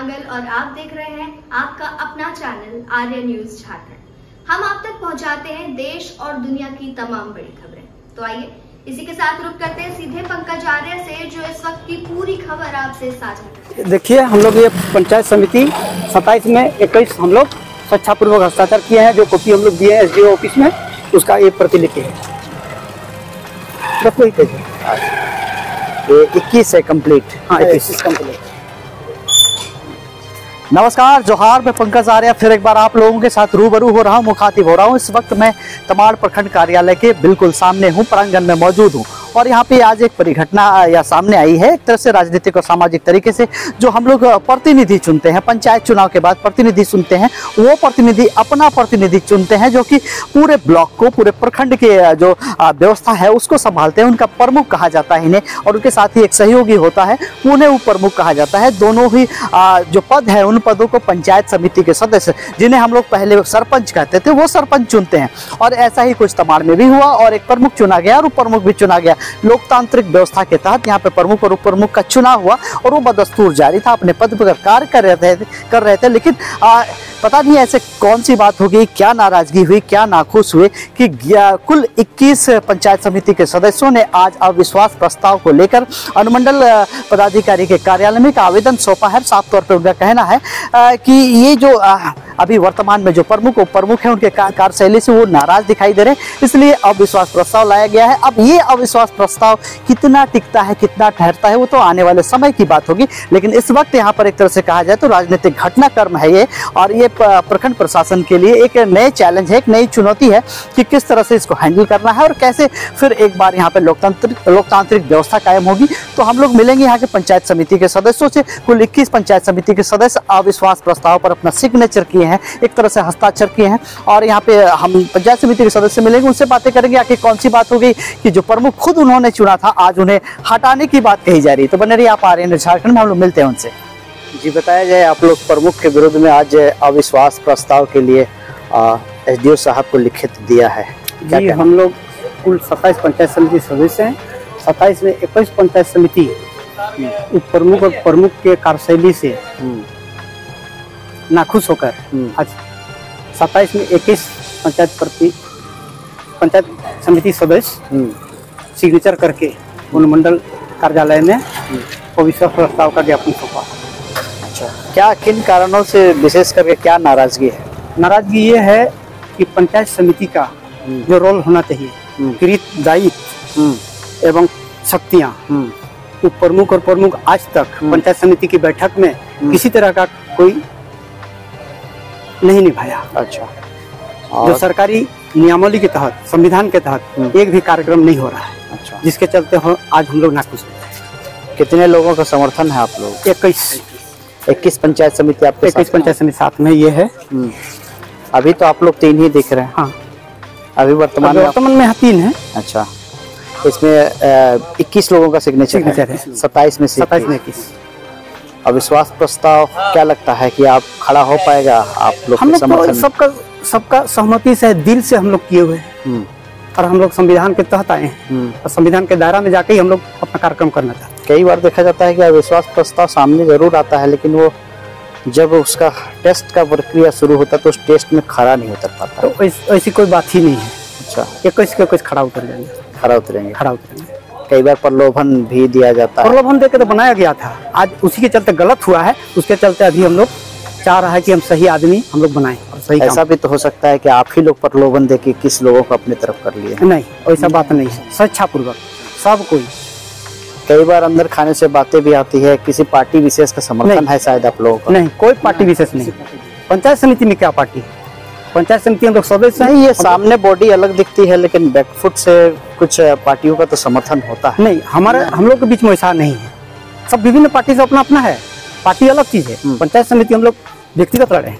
नांगल और आप देख रहे हैं आपका अपना चैनल आर्य न्यूज झारखंड। हम आप तक पहुंचाते हैं देश और दुनिया की तमाम बड़ी खबरें। तो आइए इसी के साथ रुक करते हैं सीधे पंकज आर्य से, जो इस वक्त की पूरी खबर आपसे साझा करते हैं। देखिए, हम लोग ये पंचायत समिति 27 में 21 हम लोग स्वेच्छापूर्वक हस्ताक्षर किए हैं। जो कॉपी हम लोग दिए हैं SDO ऑफिस में, उसका ये प्रतिलिपि है। बस वही ये 21 है कंप्लीट। हाँ, 21 कंप्लीट। नमस्कार, जोहार। मैं पंकज आर्य फिर एक बार आप लोगों के साथ रूबरू हो रहा हूँ, मुखातिब हो रहा हूँ। इस वक्त मैं तमाड़ प्रखंड कार्यालय के बिल्कुल सामने हूँ, प्रांगण में मौजूद हूँ। और यहाँ पे आज एक परिघटना या सामने आई है, एक तरह से राजनीतिक और सामाजिक तरीके से जो हम लोग प्रतिनिधि चुनते हैं, पंचायत चुनाव के बाद प्रतिनिधि चुनते हैं, वो प्रतिनिधि अपना प्रतिनिधि चुनते हैं जो कि पूरे ब्लॉक को, पूरे प्रखंड के जो व्यवस्था है उसको संभालते हैं। उनका प्रमुख कहा जाता है इन्हें, और उनके साथ ही एक सहयोगी होता है, उन्हें उप प्रमुख कहा जाता है। दोनों ही जो पद है, उन पदों को पंचायत समिति के सदस्य, जिन्हें हम लोग पहले सरपंच कहते थे, वो सरपंच चुनते हैं। और ऐसा ही कुछ तमाड़ में भी हुआ, और एक प्रमुख चुना गया और उप प्रमुख भी चुना गया। लोकतांत्रिक व्यवस्था के तहत यहाँ पे प्रमुख और उप प्रमुख का चुनाव हुआ, और वो बदस्तूर जारी था, अपने पद पर कार्य कर रहे थे। लेकिन पता नहीं ऐसे कौन सी बात हो गई, क्या नाराजगी हुई, क्या नाखुश हुए कि कुल 21 पंचायत समिति के सदस्यों ने आज अविश्वास प्रस्ताव को लेकर अनुमंडल पदाधिकारी के कार्यालय में एक आवेदन सौंपा है। साफ तौर पर उनका कहना है कि ये जो अभी वर्तमान में जो प्रमुख उप प्रमुख है, उनके कार्यशैली से वो नाराज दिखाई दे रहे हैं, इसलिए अविश्वास प्रस्ताव लाया गया है। अब ये अविश्वास प्रस्ताव कितना टिकता है, कितना ठहरता है, वो तो आने वाले समय की बात होगी। लेकिन इस वक्त यहाँ पर एक तरह से कहा जाए तो राजनीतिक घटनाक्रम है ये, और ये प्रखंड प्रशासन के लिए एक नए चैलेंज है, एक नई चुनौती है कि किस तरह से इसको हैंडल करना है और कैसे फिर एक बार यहाँ पे लोकतांत्रिक व्यवस्था कायम होगी। तो हम लोग मिलेंगे यहाँ के पंचायत समिति के सदस्यों से। कुल 21 पंचायत समिति के सदस्य अविश्वास प्रस्ताव पर अपना सिग्नेचर किए हैं, एक तरह से हस्ताक्षर किए हैं। और यहाँ पे हम पंचायत समिति के सदस्य मिलेंगे, उनसे बातें करेंगे आखिर कौन सी बात हो गई कि जो प्रमुख खुद उन्होंने चुना था, आज उन्हें हटाने की बात कही जा रही है। तो बने रहिए आप आर्य न्यूज झारखंड में, हम लोग मिलते हैं उनसे। जी, बताया जाए, आप लोग प्रमुख के विरुद्ध में आज अविश्वास प्रस्ताव के लिए SDO साहब को लिखित दिया है। जी, हम लोग कुल 27 पंचायत समिति सदस्य हैं। 27 में 21 पंचायत समिति उप प्रमुख और प्रमुख के कार्यशैली से नाखुश होकर आज 27 में 21 पंचायत समिति सदस्य सिग्नेचर करके अनुमंडल कार्यालय में अविश्वास प्रस्ताव का ज्ञापन सौंपा। अच्छा, क्या किन कारणों से विशेष करके क्या नाराजगी है? नाराजगी ये है कि पंचायत समिति का जो रोल होना चाहिए, कृत दायित्व एवं शक्तियाँ, उप प्रमुख और प्रमुख आज तक पंचायत समिति की बैठक में किसी तरह का कोई नहीं निभाया। अच्छा, जो सरकारी नियमावली के तहत, संविधान के तहत एक भी कार्यक्रम नहीं हो रहा है। अच्छा, जिसके चलते आज हम लोग नाखुश हैं। कितने लोगों का समर्थन है आप लोग? 21 पंचायत समिति आपके 21 पंचायत समिति साथ में ये है। अभी तो आप लोग 3 ही दिख रहे हैं। हाँ, अभी वर्तमान में 3 है। अच्छा, इसमें 21 लोगों का सिग्नेचर है। 27 में 21। अविश्वास प्रस्ताव क्या लगता है कि आप खड़ा हो पाएगा? आप लोग हम लोग सबका सहमति से, दिल से हम लोग किए हुए हैं, और हम लोग संविधान के तहत आए हैं, और संविधान के दायरा में जाके ही हम लोग अपना कार्यक्रम करना चाहते हैं। कई बार देखा जाता है कि अविश्वास प्रस्ताव सामने जरूर आता है, लेकिन वो जब उसका टेस्ट का प्रक्रिया शुरू होता है तो उस टेस्ट में खड़ा नहीं उतर पाता। तो ऐसी कोई बात ही नहीं है। अच्छा, 21 खड़ा उतरेंगे। कई बार प्रलोभन भी दिया जाता है। प्रलोभन देकर तो बनाया गया था, आज उसी के चलते गलत हुआ है। उसके चलते अभी हम लोग चाह रहा है कि हम सही आदमी हम लोग बनाएं और सही। ऐसा भी तो हो सकता है कि आप ही लोग प्रलोभन दे के किस लोगों को अपनी तरफ कर लिए? नहीं, ऐसा बात नहीं है। स्वेच्छापूर्वक सब कोई। कई बार अंदर खाने से बातें भी आती है, किसी पार्टी विशेष का समर्थन है शायद आप लोगों को? नहीं, कोई पार्टी विशेष नहीं। पंचायत समिति में क्या पार्टी है? पंचायत समिति हम लोग सदस्य नहीं, ये सामने बॉडी अलग दिखती है, लेकिन बैकफुट से कुछ पार्टियों का तो समर्थन होता है। नहीं, हम लोग के बीच में ऐसा नहीं है। सब विभिन्न पार्टी से अपना अपना है, पार्टी अलग चीज है। पंचायत समिति हम लोग व्यक्तिगत लड़े हैं,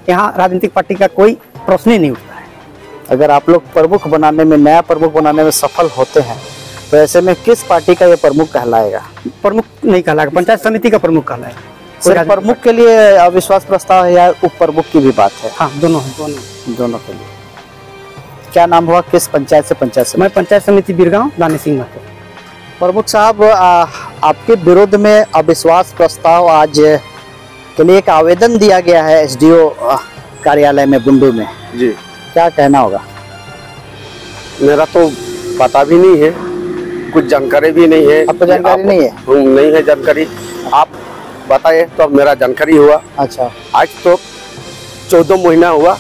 यहाँ राजनीतिक पार्टी का कोई प्रश्न ही नहीं उठता है। अगर आप लोग प्रमुख बनाने में, नया प्रमुख बनाने में सफल होते हैं, तो ऐसे में किस पार्टी का ये प्रमुख कहलाएगा? प्रमुख नहीं कहलाएगा, पंचायत समिति का प्रमुख कहलाएगा। सिर्फ प्रमुख के लिए अविश्वास प्रस्ताव है या उप प्रमुख की भी बात है? हाँ, दोनों के लिए। क्या नाम हुआ, किस पंचायत से पंचायत से? मैं पंचायत समिति बिरगांव, दानी सिंह महतो। प्रमुख साहब, आपके विरोध में अविश्वास प्रस्ताव आज के लिए एक आवेदन दिया गया है एसडीओ कार्यालय में बुंडू में जी। क्या कहना होगा? मेरा तो पता भी नहीं है, कुछ जानकारी भी नहीं है। आपको जानकारी नहीं है? नहीं है जानकारी, आप बताए तो मेरा जानकारी हुआ। अच्छा। आज तो 14 महीना हुआ,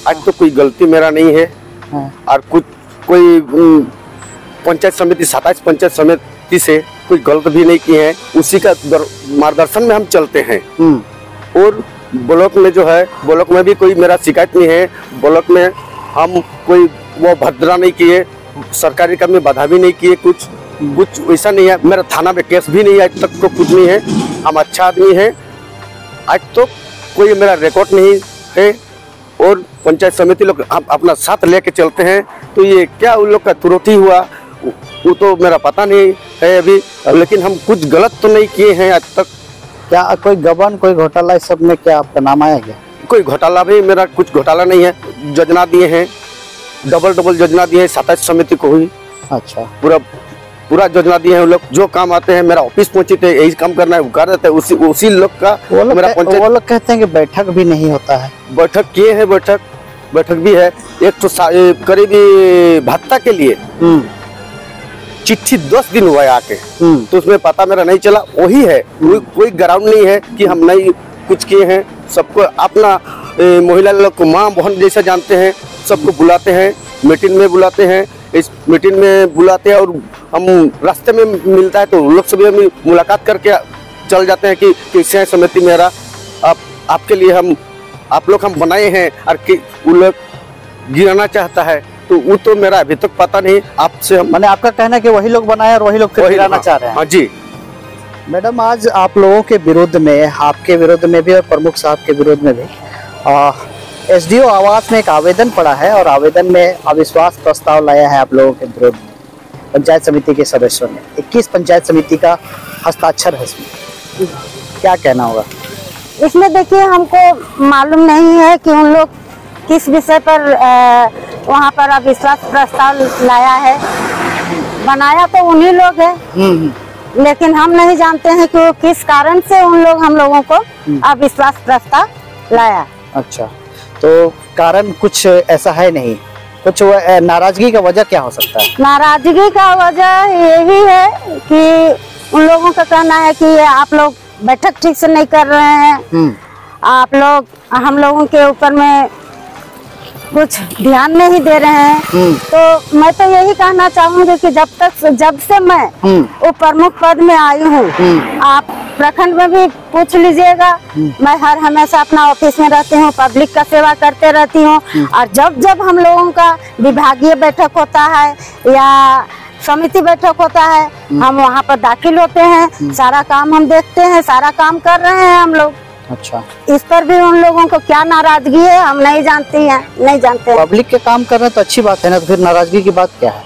आज तो कोई गलती मेरा नहीं है। हाँ। और कुछ कोई पंचायत समिति 27 पंचायत समिति से कोई गलत भी नहीं किए हैं, उसी का मार्गदर्शन में हम चलते हैं। और ब्लॉक में जो है, ब्लॉक में भी कोई मेरा शिकायत नहीं है। ब्लॉक में हम कोई वो भद्रा नहीं किए, सरकारी काम में बाधा भी नहीं किए, कुछ वैसा नहीं है। मेरा थाना में केस भी नहीं है, आज तक तो कुछ नहीं है। हम अच्छा आदमी हैं, आज तो कोई मेरा रिकॉर्ड नहीं है। और पंचायत समिति लोग हम अपना साथ लेके चलते हैं। तो ये क्या उन लोग का त्रुटि हुआ वो तो मेरा पता नहीं है अभी, लेकिन हम कुछ गलत तो नहीं किए हैं आज तक। क्या कोई गबन, कोई घोटाला इस सब में क्या आपका नाम आया क्या? कोई घोटाला भी, मेरा कुछ घोटाला नहीं है। योजना दिए हैं, डबल योजना दिए हैं 27 समिति को हुई। अच्छा। पूरा योजना दिए हैं। उन लोग जो काम आते हैं, मेरा ऑफिस पहुंचे थे, यही काम करना है, वो कर देते हैं। उसी लोग का मेरा पंचायत। वो लोग कहते हैं कि बैठक भी नहीं होता है। बैठक किए हैं, बैठक भी है। एक तो करीब भत्ता के लिए चिट्ठी 10 दिन हुआ है आके, तो उसमें पता मेरा नहीं चला। वही है, कोई ग्राउंड नहीं है कि हम नहीं कुछ किए हैं। सबको अपना महिला लोग को माँ बहन जैसा जानते हैं, सबको बुलाते हैं, मीटिंग में बुलाते हैं। इस मीटिंग में बुलाते हैं और हम रास्ते में मिलता है तो लोग सभी हम मुलाकात करके चल जाते हैं कि कैसे समिति मेरा आपके लिए आप लोग हम बनाए हैं और कि वो लोग गिराना चाहता है, तो वो तो मेरा अभी तक पता नहीं। आपसे हम मैंने आपका कहना है कि वही लोग बनाए और वही लोग गिराना चाह रहे हैं। हाँ जी। मैडम, आज आप लोगों के विरोध में, आपके विरोध में भी और प्रमुख साहब के विरोध में भी एसडीओ आवास में एक आवेदन पड़ा है और आवेदन में अविश्वास प्रस्ताव लाया है आप लोगों के विरोध में पंचायत समिति के सदस्यों ने। 21 पंचायत समिति का हस्ताक्षर है इसमें, क्या कहना होगा? इसमें देखिए, हमको मालूम नहीं है कि उन लोग किस विषय पर वहाँ पर अविश्वास प्रस्ताव लाया है। बनाया तो उन्हीं लोग है, लेकिन हम नहीं जानते हैं कि वो किस कारण से उन लोग हम लोगों को अविश्वास प्रस्ताव लाया। अच्छा, तो कारण कुछ ऐसा है नहीं? कुछ नाराजगी का वजह क्या हो सकता है? नाराजगी का वजह यही है कि उन लोगों का कहना है कि आप लोग बैठक ठीक से नहीं कर रहे हैं, आप लोग हम लोगों के ऊपर में कुछ ध्यान नहीं दे रहे हैं। तो मैं तो यही कहना चाहूंगी कि जब से मैं वो प्रमुख पद में आई हूँ, आप प्रखंड में भी पूछ लीजिएगा, मैं हमेशा अपना ऑफिस में रहती हूँ, पब्लिक का सेवा करते रहती हूँ। और जब हम लोगों का विभागीय बैठक होता है या समिति बैठक होता है, हम वहाँ पर दाखिल होते हैं, सारा काम हम देखते हैं, सारा काम कर रहे हैं हम लोग। अच्छा, इस पर भी उन लोगों को क्या नाराजगी है हम नहीं जानती हैं, नहीं जानते। पब्लिक के काम कर रहे हैं तो अच्छी बात है ना, तो फिर नाराजगी की बात क्या है?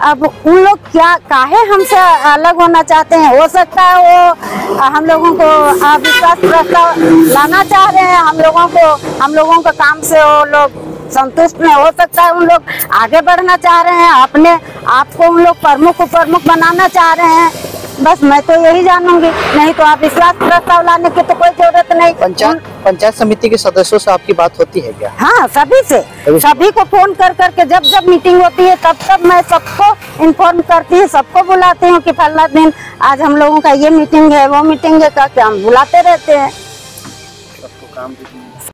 अब उन लोग क्या काहे हमसे अलग होना चाहते हैं? हो सकता है वो हम लोगों को अविश्वास प्रस्ताव लाना चाह रहे हैं, हम लोगों का काम से वो लोग संतुष्ट नहीं। हो सकता है उन लोग आगे बढ़ना चाह रहे हैं, अपने आपको उन लोग प्रमुख बनाना चाह रहे हैं। बस मैं तो यही जानूंगी, नहीं तो आप विश्वास प्रस्ताव लाने की तो कोई जरूरत नहीं। पंचायत समिति के सदस्यों से आपकी बात होती है क्या? हाँ, सभी को फोन कर जब मीटिंग होती है तब मैं सबको इन्फॉर्म करती हूँ, सबको बुलाती हूँ कि फला दिन आज हम लोगों का ये मीटिंग है, वो मीटिंग है, क्या हम बुलाते रहते हैं।